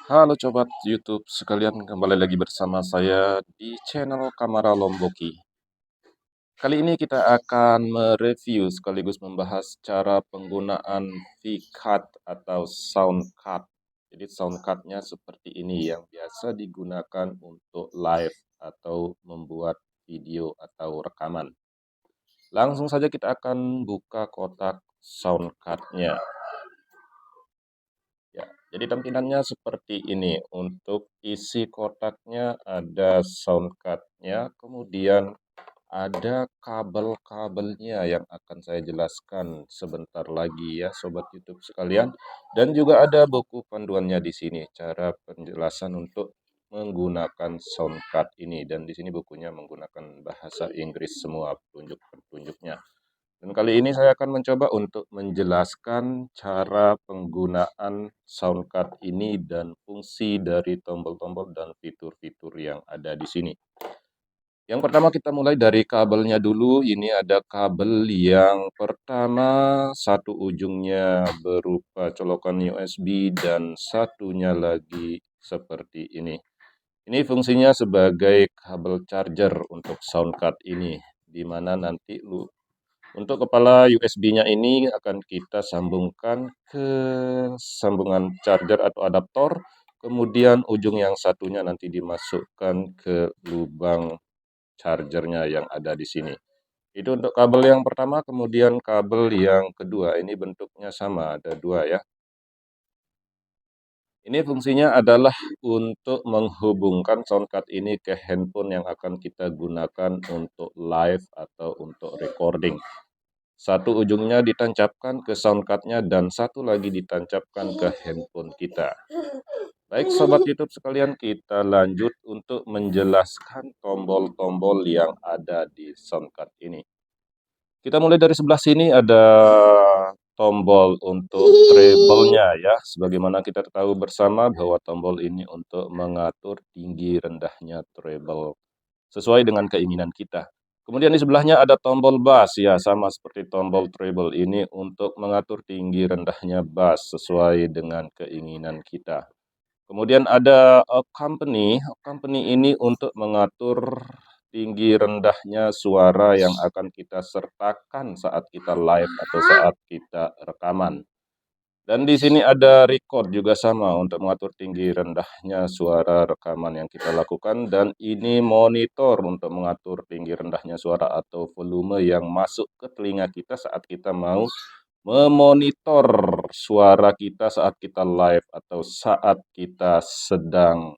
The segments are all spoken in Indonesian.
Halo Sobat YouTube sekalian, kembali lagi bersama saya di channel Kamara Lomboki. Kali ini kita akan mereview sekaligus membahas cara penggunaan VCut atau SoundCut. Jadi SoundCut-nya seperti ini yang biasa digunakan untuk live atau membuat video atau rekaman. Langsung saja kita akan buka kotak SoundCut-nya. Ya, jadi tampilannya seperti ini. Untuk isi kotaknya ada soundcard-nya, kemudian ada kabel-kabelnya yang akan saya jelaskan sebentar lagi ya Sobat YouTube sekalian. Dan juga ada buku panduannya di sini, cara penjelasan untuk menggunakan soundcard ini. Dan di sini bukunya menggunakan bahasa Inggris semua petunjuk-petunjuknya. Dan kali ini saya akan mencoba untuk menjelaskan cara penggunaan soundcard ini dan fungsi dari tombol-tombol dan fitur-fitur yang ada di sini. Yang pertama kita mulai dari kabelnya dulu. Ini ada kabel yang pertama, satu ujungnya berupa colokan USB dan satunya lagi seperti ini. Ini fungsinya sebagai kabel charger untuk soundcard ini, di mana nanti untuk kepala USB-nya ini akan kita sambungkan ke sambungan charger atau adaptor, kemudian ujung yang satunya nanti dimasukkan ke lubang chargernya yang ada di sini. Itu untuk kabel yang pertama, kemudian kabel yang kedua, ini bentuknya sama, ada dua ya. Ini fungsinya adalah untuk menghubungkan soundcard ini ke handphone yang akan kita gunakan untuk live atau untuk recording. Satu ujungnya ditancapkan ke soundcard-nya dan satu lagi ditancapkan ke handphone kita. Baik Sobat YouTube sekalian, kita lanjut untuk menjelaskan tombol-tombol yang ada di soundcard ini. Kita mulai dari sebelah sini, ada tombol untuk treble-nya ya. Sebagaimana kita tahu bersama bahwa tombol ini untuk mengatur tinggi rendahnya treble sesuai dengan keinginan kita. Kemudian di sebelahnya ada tombol bass ya, sama seperti tombol treble ini untuk mengatur tinggi rendahnya bass sesuai dengan keinginan kita. Kemudian ada accompany. Accompany ini untuk mengatur tinggi rendahnya suara yang akan kita sertakan saat kita live atau saat kita rekaman. Dan di sini ada record juga sama untuk mengatur tinggi rendahnya suara rekaman yang kita lakukan. Dan ini monitor untuk mengatur tinggi rendahnya suara atau volume yang masuk ke telinga kita saat kita mau memonitor suara kita saat kita live atau saat kita sedang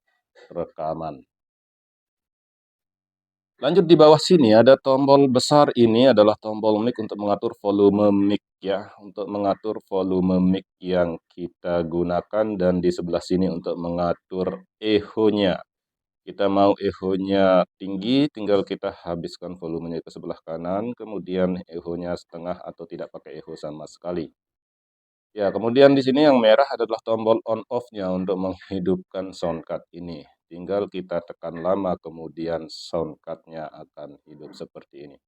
rekaman. Lanjut di bawah sini ada tombol besar, ini adalah tombol mic untuk mengatur volume mic ya, untuk mengatur volume mic yang kita gunakan, dan di sebelah sini untuk mengatur echo-nya. Kita mau echo-nya tinggi, tinggal kita habiskan volumenya ke sebelah kanan, kemudian echo-nya setengah atau tidak pakai echo sama sekali. Ya, kemudian di sini yang merah adalah tombol on off-nya untuk menghidupkan soundcard ini. Tinggal kita tekan lama, kemudian soundcard-nya akan hidup seperti ini.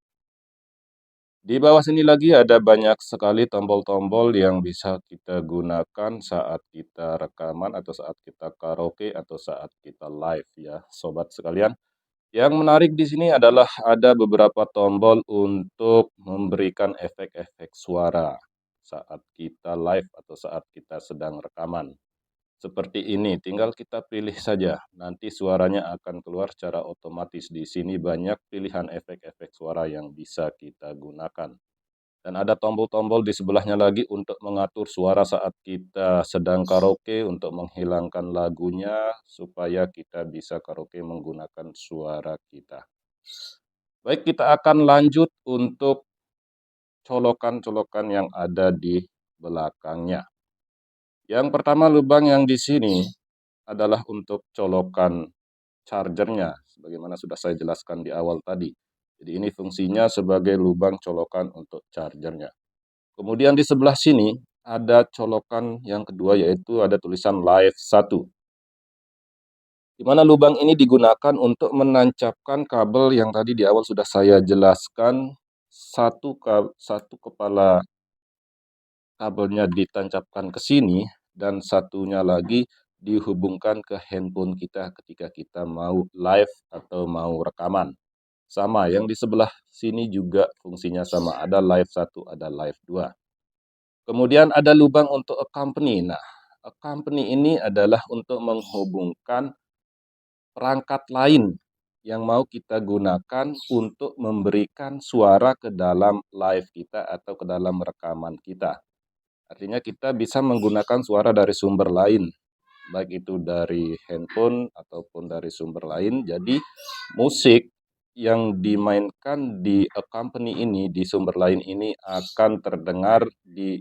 Di bawah sini lagi ada banyak sekali tombol-tombol yang bisa kita gunakan saat kita rekaman atau saat kita karaoke atau saat kita live ya, sobat sekalian. Yang menarik di sini adalah ada beberapa tombol untuk memberikan efek-efek suara saat kita live atau saat kita sedang rekaman. Seperti ini, tinggal kita pilih saja. Nanti suaranya akan keluar secara otomatis. Di sini banyak pilihan efek-efek suara yang bisa kita gunakan. Dan ada tombol-tombol di sebelahnya lagi untuk mengatur suara saat kita sedang karaoke, untuk menghilangkan lagunya supaya kita bisa karaoke menggunakan suara kita. Baik, kita akan lanjut untuk colokan-colokan yang ada di belakangnya. Yang pertama, lubang yang di sini adalah untuk colokan chargernya, sebagaimana sudah saya jelaskan di awal tadi. Jadi ini fungsinya sebagai lubang colokan untuk chargernya. Kemudian di sebelah sini ada colokan yang kedua, yaitu ada tulisan live 1. Di mana lubang ini digunakan untuk menancapkan kabel yang tadi di awal sudah saya jelaskan. Satu kepala kabelnya ditancapkan ke sini dan satunya lagi dihubungkan ke handphone kita ketika kita mau live atau mau rekaman. Sama, yang di sebelah sini juga fungsinya sama, ada live 1, ada live 2. Kemudian ada lubang untuk accompany. Nah, accompany ini adalah untuk menghubungkan perangkat lain yang mau kita gunakan untuk memberikan suara ke dalam live kita atau ke dalam rekaman kita. Artinya kita bisa menggunakan suara dari sumber lain, baik itu dari handphone ataupun dari sumber lain. Jadi musik yang dimainkan di accompany ini, di sumber lain ini akan terdengar di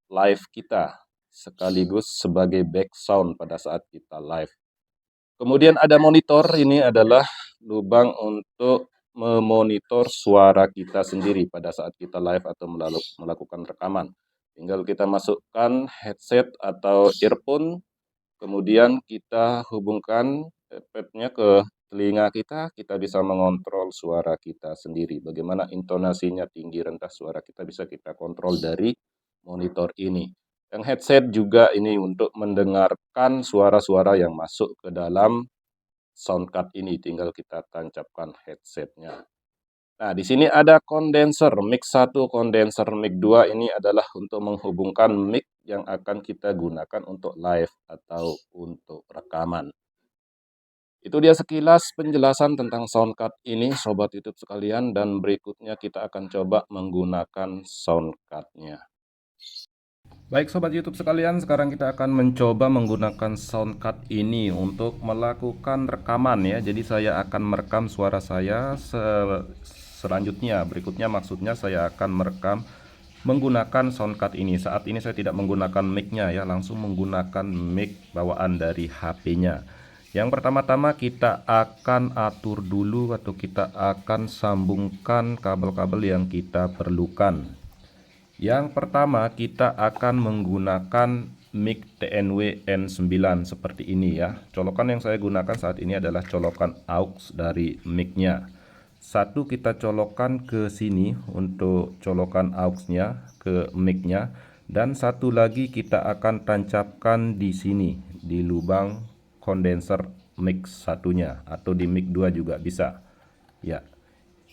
live kita sekaligus sebagai background pada saat kita live. Kemudian ada monitor, ini adalah lubang untuk memonitor suara kita sendiri pada saat kita live atau melakukan rekaman. Tinggal kita masukkan headset atau earphone, kemudian kita hubungkan headsetnya ke telinga kita bisa mengontrol suara kita sendiri. Bagaimana intonasinya, tinggi rendah suara kita bisa kita kontrol dari monitor ini. Yang headset juga ini untuk mendengarkan suara-suara yang masuk ke dalam sound card ini, tinggal kita tancapkan headsetnya. Nah, di sini ada kondenser, mic 1, kondenser mic 2 ini adalah untuk menghubungkan mic yang akan kita gunakan untuk live atau untuk rekaman. Itu dia sekilas penjelasan tentang sound card ini, Sobat YouTube sekalian, dan berikutnya kita akan coba menggunakan sound card-nya. Baik Sobat YouTube sekalian, sekarang kita akan mencoba menggunakan sound card ini untuk melakukan rekaman ya. Jadi saya akan merekam suara saya selanjutnya. Berikutnya maksudnya saya akan merekam menggunakan sound card ini. Saat ini saya tidak menggunakan mic-nya ya, langsung menggunakan mic bawaan dari HP-nya. Yang pertama-tama kita akan atur dulu atau kita akan sambungkan kabel-kabel yang kita perlukan. Yang pertama kita akan menggunakan mic TNW N9 seperti ini ya. Colokan yang saya gunakan saat ini adalah colokan aux dari mic-nya. Satu kita colokkan ke sini untuk colokan aux-nya ke mic-nya, dan satu lagi kita akan tancapkan di sini di lubang kondenser mic satunya, atau di mic 2 juga bisa. Ya.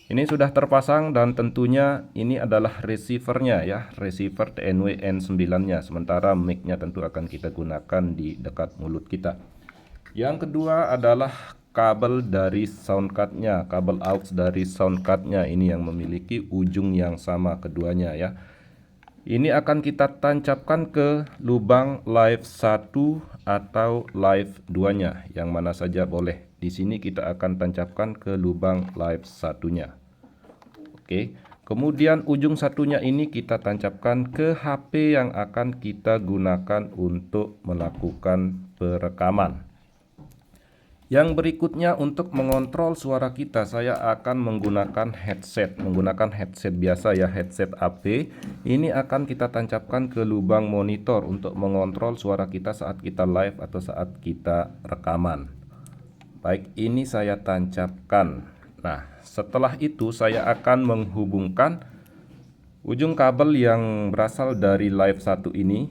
Ini sudah terpasang dan tentunya ini adalah receivernya ya, receiver TNW N9-nya. Sementara mic-nya tentu akan kita gunakan di dekat mulut kita. Yang kedua adalah kabel dari sound card-nya, kabel aux dari sound card-nya ini yang memiliki ujung yang sama keduanya ya. Ini akan kita tancapkan ke lubang live 1 atau live 2-nya, yang mana saja boleh. Di sini kita akan tancapkan ke lubang live 1-nya. Oke. Kemudian ujung satunya ini kita tancapkan ke HP yang akan kita gunakan untuk melakukan perekaman. Yang berikutnya untuk mengontrol suara kita, saya akan menggunakan headset biasa ya, headset AP. Ini akan kita tancapkan ke lubang monitor untuk mengontrol suara kita saat kita live atau saat kita rekaman. Baik, ini saya tancapkan. Nah, setelah itu saya akan menghubungkan ujung kabel yang berasal dari live 1 ini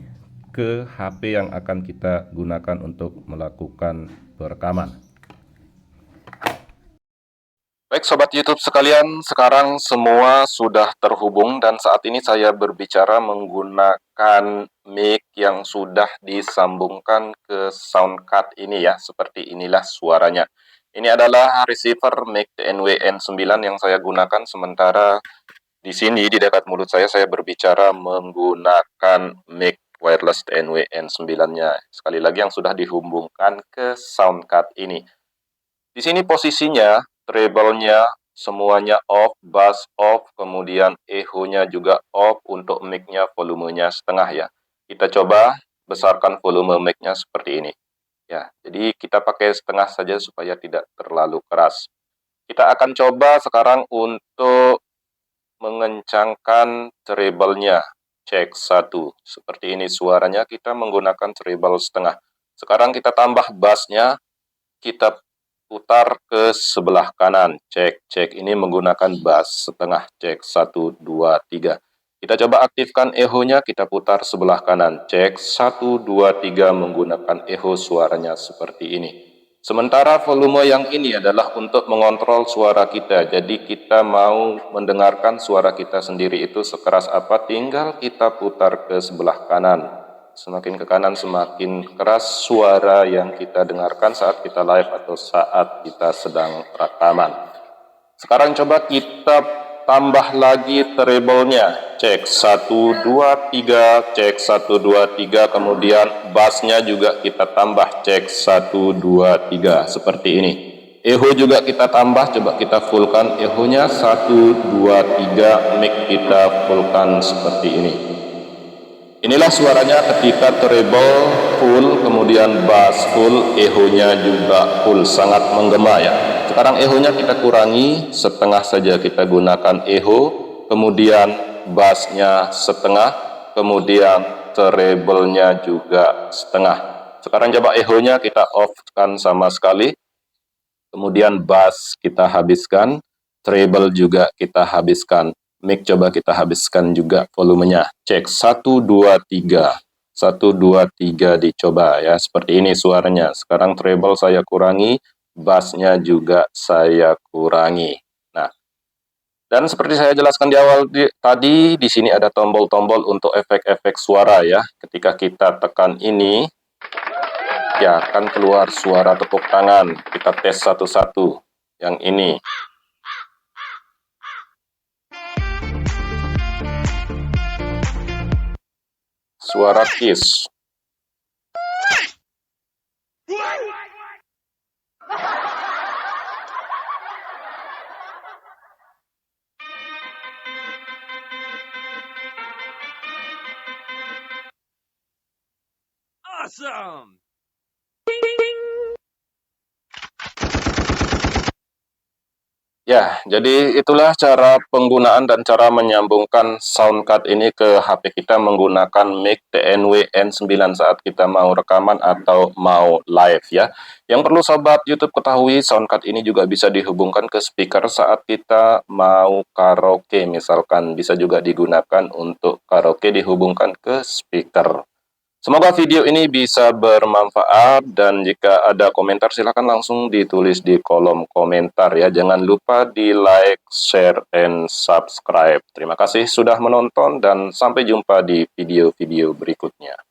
ke HP yang akan kita gunakan untuk melakukan perekaman. Baik Sobat YouTube sekalian, sekarang semua sudah terhubung dan saat ini saya berbicara menggunakan mic yang sudah disambungkan ke sound card ini ya. Seperti inilah suaranya. Ini adalah receiver mic TNW N9 yang saya gunakan, sementara di sini di dekat mulut saya berbicara menggunakan mic wireless TNW N9-nya. Sekali lagi yang sudah dihubungkan ke sound card ini. Di sini posisinya, treble-nya semuanya off, bass off, kemudian echo-nya juga off, untuk mic-nya volumenya setengah ya. Kita coba besarkan volume mic-nya seperti ini. Ya, jadi kita pakai setengah saja supaya tidak terlalu keras. Kita akan coba sekarang untuk mengencangkan treble-nya. Cek 1. Seperti ini suaranya, kita menggunakan treble setengah. Sekarang kita tambah bass-nya, kita putar ke sebelah kanan. Cek, ini menggunakan bass setengah. Cek 1, 2, 3. Kita coba aktifkan echo-nya, kita putar sebelah kanan. Cek 1, 2, 3 menggunakan echo, suaranya seperti ini. Sementara volume yang ini adalah untuk mengontrol suara kita. Jadi kita mau mendengarkan suara kita sendiri itu sekeras apa, tinggal kita putar ke sebelah kanan. Semakin ke kanan semakin keras suara yang kita dengarkan saat kita live atau saat kita sedang rekaman. Sekarang coba kita tambah lagi treble-nya. Cek 1, 2, 3, cek 1, 2, 3, kemudian bass-nya juga kita tambah. Cek 1, 2, 3, seperti ini. Echo juga kita tambah, coba kita fullkan echo-nya. 1, 2, 3, mic kita fullkan seperti ini. Inilah suaranya ketika treble full, kemudian bass full, echo-nya juga full, sangat menggema ya. Sekarang echo-nya kita kurangi, setengah saja kita gunakan echo, kemudian bass-nya setengah, kemudian treble-nya juga setengah. Sekarang coba echo-nya kita off-kan sama sekali, kemudian bass kita habiskan, treble juga kita habiskan. Mic coba kita habiskan juga volumenya. Cek 1, 2, 3. 1, 2, 3 dicoba ya. Seperti ini suaranya. Sekarang treble saya kurangi, bassnya juga saya kurangi. Nah, dan seperti saya jelaskan di awal tadi, di sini ada tombol-tombol untuk efek-efek suara ya. Ketika kita tekan ini, ya akan keluar suara tepuk tangan. Kita tes satu-satu. Yang ini. Suara kiss. Awesome! Ya, jadi itulah cara penggunaan dan cara menyambungkan soundcard ini ke HP kita menggunakan mic TNW N9 saat kita mau rekaman atau mau live ya. Yang perlu sobat YouTube ketahui, soundcard ini juga bisa dihubungkan ke speaker saat kita mau karaoke. Misalkan bisa juga digunakan untuk karaoke dihubungkan ke speaker. Semoga video ini bisa bermanfaat, dan jika ada komentar silakan langsung ditulis di kolom komentar ya. Jangan lupa di like, share, and subscribe. Terima kasih sudah menonton dan sampai jumpa di video-video berikutnya.